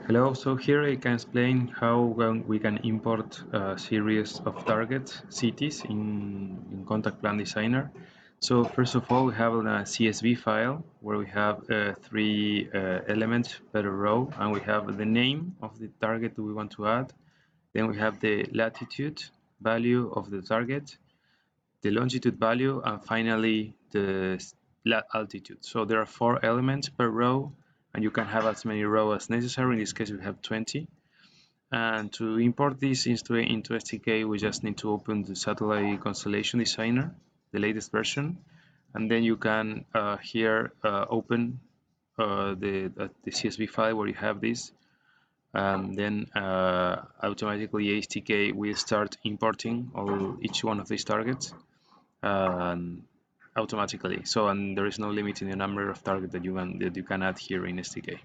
Hello, so here I can explain how we can import a series of targets, cities, in Contact Plan Designer. So first of all, we have a CSV file where we have three elements per row, and we have the name of the target we want to add. Then we have the latitude value of the target, the longitude value, and finally the altitude. So there are 4 elements per row, and you can have as many rows as necessary. In this case, we have 20. And to import this into STK, we just need to open the Satellite Constellation Designer, the latest version, and then you can here open the CSV file where you have this. Then automatically STK will start importing each one of these targets automatically. So, and there is no limit in the number of targets that you can add here in STK.